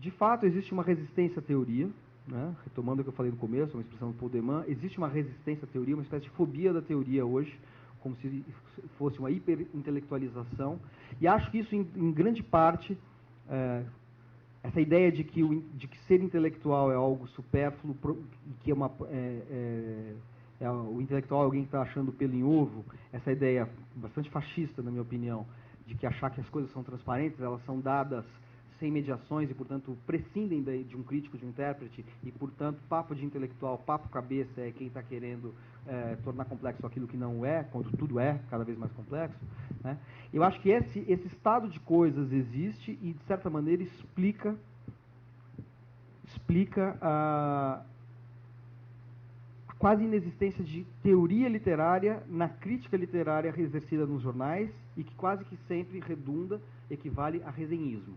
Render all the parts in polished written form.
De fato, existe uma resistência à teoria, né? Retomando o que eu falei no começo, uma expressão do Paul Deman, existe uma resistência à teoria, uma espécie de fobia da teoria hoje, como se fosse uma hiperintelectualização, e acho que isso, em grande parte, essa ideia de que ser intelectual é algo supérfluo, que o intelectual é alguém que está achando pelo em ovo, essa ideia bastante fascista, na minha opinião, de que achar que as coisas são transparentes, elas são dadas sem mediações e, portanto, prescindem de um crítico, de um intérprete, e, portanto, papo de intelectual, papo cabeça é quem está querendo tornar complexo aquilo que não é, quando tudo é cada vez mais complexo, né? Eu acho que esse estado de coisas existe e, de certa maneira, explica a quase inexistência de teoria literária na crítica literária exercida nos jornais e que quase que sempre redunda, equivale a resenhismo.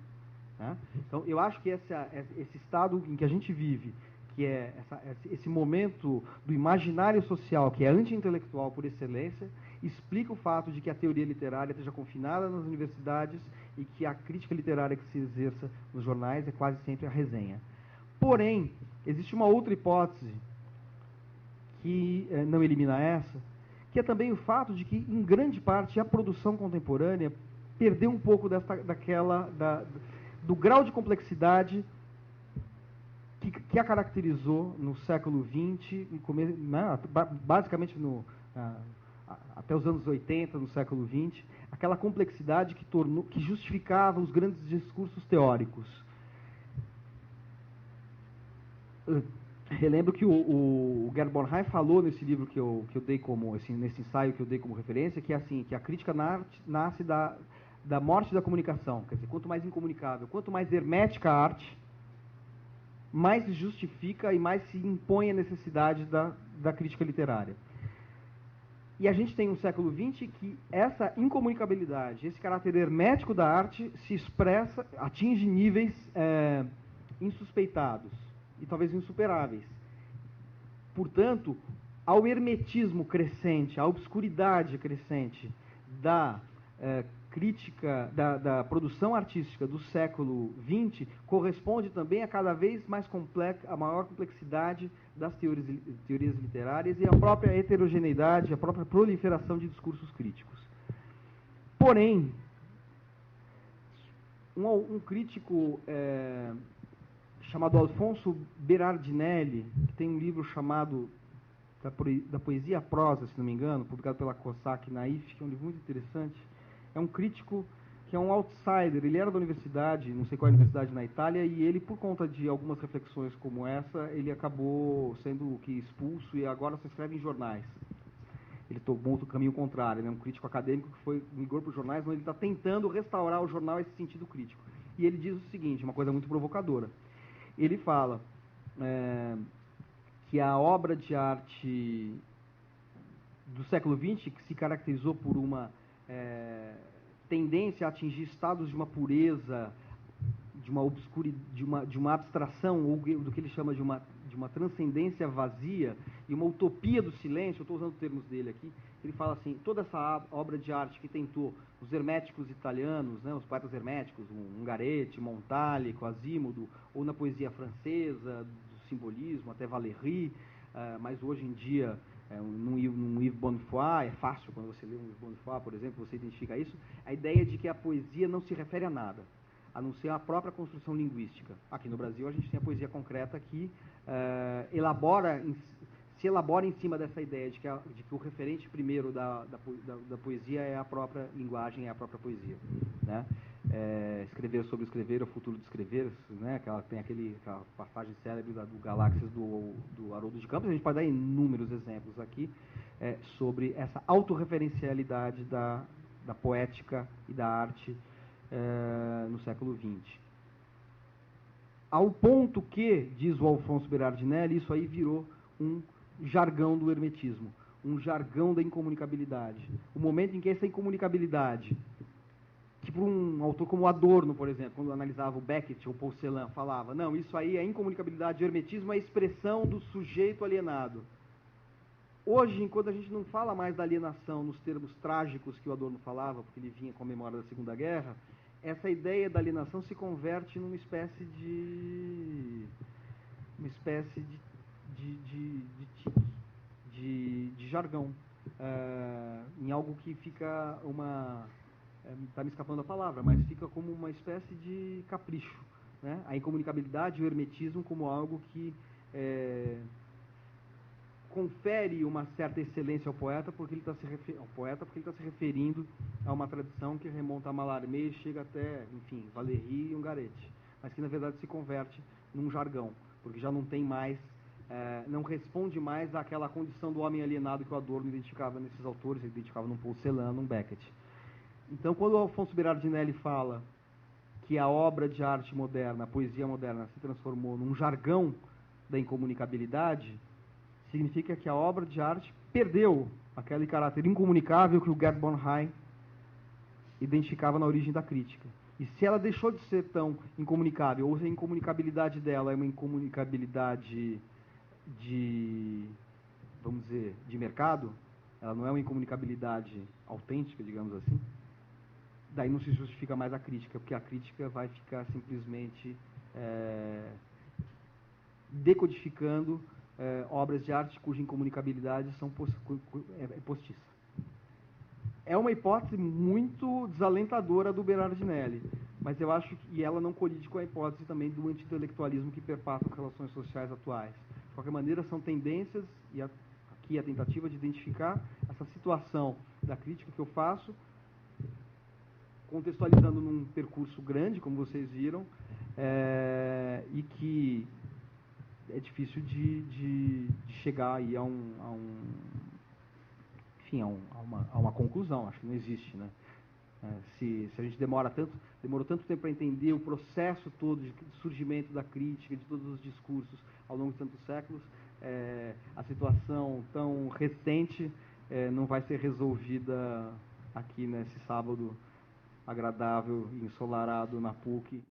Né? Então, eu acho que esse estado em que a gente vive, que é esse momento do imaginário social, que é anti-intelectual por excelência, explica o fato de que a teoria literária esteja confinada nas universidades e que a crítica literária que se exerça nos jornais é quase sempre a resenha. Porém, existe uma outra hipótese que não elimina essa, que é também o fato de que, em grande parte, a produção contemporânea perdeu um pouco do grau de complexidade que a caracterizou no século XX, basicamente até os anos 80, no século XX, aquela complexidade que justificava os grandes discursos teóricos. Relembro que o Gerd Bornheim falou nesse livro que eu dei como, nesse ensaio que eu dei como referência, que é assim, que a crítica nasce da morte da comunicação. Quer dizer, quanto mais incomunicável, quanto mais hermética a arte, mais se justifica e mais se impõe a necessidade da crítica literária. E a gente tem um século XX que essa incomunicabilidade, esse caráter hermético da arte se expressa, atinge níveis insuspeitados e talvez insuperáveis. Portanto, ao hermetismo crescente, à obscuridade crescente da crítica, da produção artística do século XX, corresponde também a cada vez mais a maior complexidade das teorias literárias e a própria heterogeneidade, a própria proliferação de discursos críticos. Porém, um crítico chamado Alfonso Berardinelli, que tem um livro chamado da Poesia à Prosa, se não me engano, publicado pela Cossack Naif, que é um livro muito interessante. É um crítico que é um outsider, ele era da universidade, não sei qual universidade na Itália, e ele, por conta de algumas reflexões como essa, ele acabou sendo expulso e agora se escreve em jornais. Ele tomou o caminho contrário, ele é um crítico acadêmico que migrou para os jornais, mas ele está tentando restaurar o jornal esse sentido crítico. E ele diz o seguinte, uma coisa muito provocadora. Ele fala que a obra de arte do século XX, que se caracterizou por uma tendência a atingir estados de uma pureza, de uma abstração, ou do que ele chama de uma transcendência vazia, e uma utopia do silêncio, eu estou usando termos dele aqui, ele fala assim, toda essa obra de arte que tentou os herméticos italianos, né, os poetas herméticos, Ungaretti, Montale, Quasimodo, ou na poesia francesa, do simbolismo, até Valéry, mas hoje em dia, num Yves Bonnefoy, é fácil, quando você lê um Yves Bonnefoy, por exemplo, você identifica isso, a ideia de que a poesia não se refere a nada, a não ser a própria construção linguística. Aqui no Brasil a gente tem a poesia concreta que se elabora em cima dessa ideia de que o referente primeiro da poesia é a própria linguagem, é a própria poesia. Né? Escrever sobre escrever, o futuro de escrever, né? Tem aquela passagem célebre do Galáxias do Haroldo de Campos, a gente pode dar inúmeros exemplos aqui sobre essa autorreferencialidade da poética e da arte no século XX. Ao ponto que, diz o Alfonso Berardinelli, isso aí virou um jargão do hermetismo, um jargão da incomunicabilidade. O momento em que essa incomunicabilidade, que por um autor como Adorno, por exemplo, quando analisava o Beckett ou Paul Celan, falava, não, isso aí é incomunicabilidade, o hermetismo é a expressão do sujeito alienado. Hoje, enquanto a gente não fala mais da alienação nos termos trágicos que o Adorno falava, porque ele vinha com a memória da Segunda Guerra, essa ideia da alienação se converte numa espécie de jargão, em algo que fica está me escapando a palavra, mas fica como uma espécie de capricho, né? A incomunicabilidade e o hermetismo como algo que confere uma certa excelência ao poeta porque ele está se referindo a uma tradição que remonta a Mallarmé e chega até, enfim, Valéry e Ungaretti, mas que na verdade se converte num jargão, porque já não tem mais, não responde mais àquela condição do homem alienado que o Adorno identificava nesses autores, ele identificava num Paul Celan, num Beckett. Então, quando o Alfonso Berardinelli fala que a obra de arte moderna, a poesia moderna, se transformou num jargão da incomunicabilidade, significa que a obra de arte perdeu aquele caráter incomunicável que o Gerd Bornheim identificava na origem da crítica. E se ela deixou de ser tão incomunicável, ou se a incomunicabilidade dela é uma incomunicabilidade vamos dizer, de mercado, ela não é uma incomunicabilidade autêntica, digamos assim, daí não se justifica mais a crítica, porque a crítica vai ficar simplesmente decodificando obras de arte cuja incomunicabilidade é postiça. É uma hipótese muito desalentadora do Berardinelli, mas eu acho que ela não colide com a hipótese também do anti-intelectualismo que perpassa as relações sociais atuais. De qualquer maneira, são tendências, e aqui a tentativa de identificar essa situação da crítica que eu faço, contextualizando num percurso grande, como vocês viram, e que é difícil de chegar aí a uma conclusão. Acho que não existe, né? Se a gente demorou tanto tempo para entender o processo todo de surgimento da crítica, de todos os discursos ao longo de tantos séculos, a situação tão recente não vai ser resolvida aqui nesse sábado agradável e ensolarado na PUC.